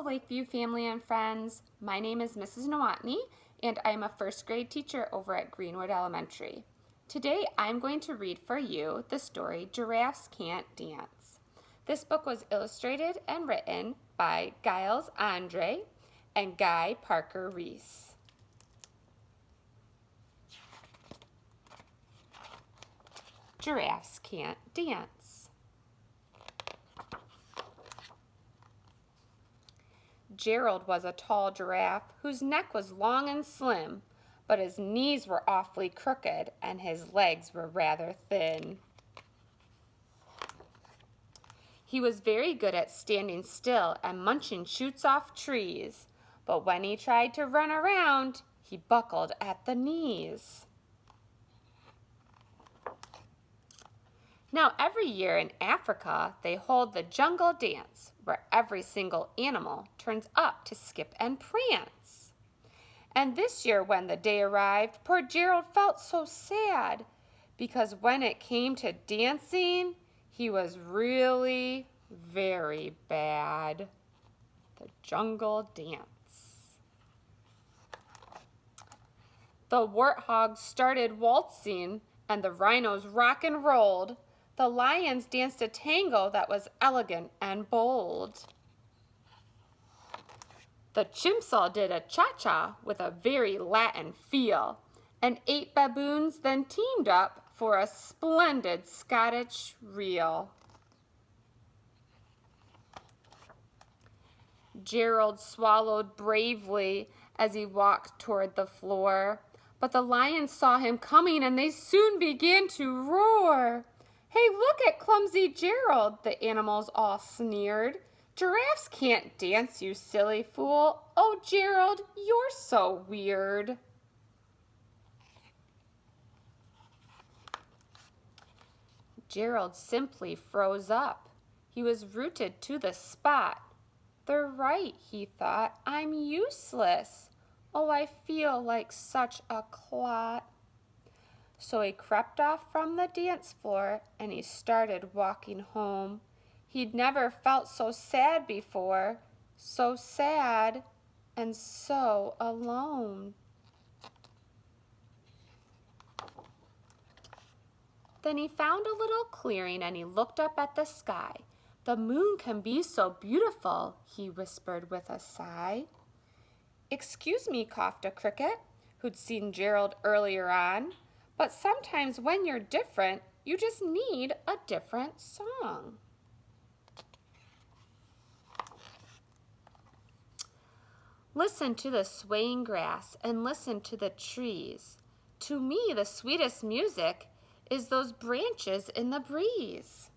Hello, Lakeview family and friends. My name is Mrs. Nowotny, and I'm a first grade teacher over at Greenwood Elementary. Today, I'm going to read for you the story Giraffes Can't Dance. This book was illustrated and written by Giles Andre and Guy Parker Reese. Giraffes Can't Dance. Gerald was a tall giraffe whose neck was long and slim, but his knees were awfully crooked and his legs were rather thin. He was very good at standing still and munching shoots off trees, but when he tried to run around, he buckled at the knees. Now, every year in Africa, they hold the jungle dance, where every single animal turns up to skip and prance. And this year, when the day arrived, poor Gerald felt so sad, because when it came to dancing, he was really very bad. The jungle dance. The warthogs started waltzing, and the rhinos rock and rolled. The lions danced a tango that was elegant and bold. The chimps all did a cha-cha with a very Latin feel, and 8 baboons then teamed up for a splendid Scottish reel. Gerald swallowed bravely as he walked toward the floor, but the lions saw him coming and they soon began to roar. "Hey, look at clumsy Gerald," the animals all sneered. "Giraffes can't dance, you silly fool. Oh, Gerald, you're so weird." Gerald simply froze up. He was rooted to the spot. "They're right," he thought. "I'm useless. Oh, I feel like such a clot." So he crept off from the dance floor and he started walking home. He'd never felt so sad before, so sad and so alone. Then he found a little clearing and he looked up at the sky. "The moon can be so beautiful," he whispered with a sigh. "Excuse me," coughed a cricket, who'd seen Gerald earlier on. "But sometimes when you're different, you just need a different song." Listen to the swaying grass and listen to the trees. To me, the sweetest music is those branches in the breeze.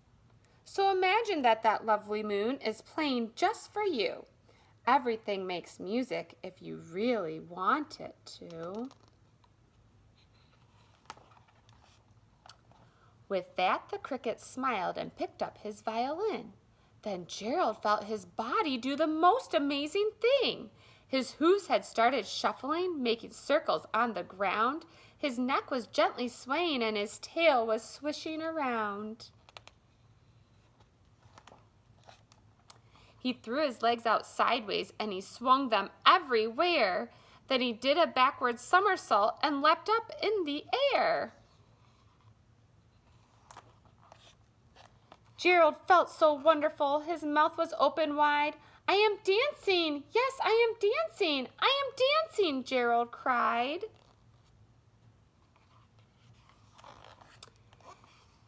So imagine that lovely moon is playing just for you. Everything makes music if you really want it to. With that, the cricket smiled and picked up his violin. Then Gerald felt his body do the most amazing thing. His hooves had started shuffling, making circles on the ground. His neck was gently swaying and his tail was swishing around. He threw his legs out sideways and he swung them everywhere. Then he did a backward somersault and leapt up in the air. Gerald felt so wonderful. His mouth was open wide. "I am dancing! Yes, I am dancing! I am dancing!" Gerald cried.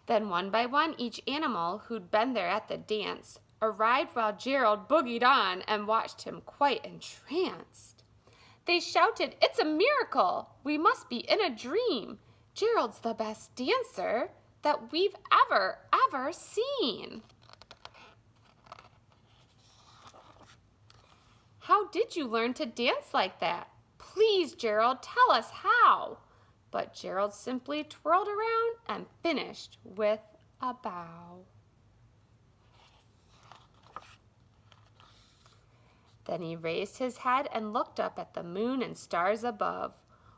Then one by one, each animal who'd been there at the dance arrived while Gerald boogied on and watched him quite entranced. They shouted, "It's a miracle! We must be in a dream! Gerald's the best dancer that we've ever seen." "How did you learn to dance like that? Please, Gerald, tell us how." But Gerald simply twirled around and finished with a bow. Then he raised his head and looked up at the moon and stars above.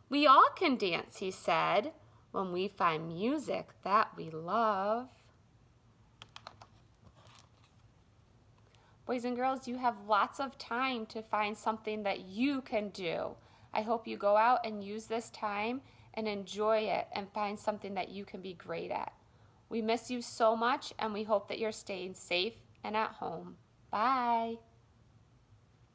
"We all can dance," he said, "when we find music that we love." Boys and girls, you have lots of time to find something that you can do. I hope you go out and use this time and enjoy it and find something that you can be great at. We miss you so much, and we hope that you're staying safe and at home. Bye.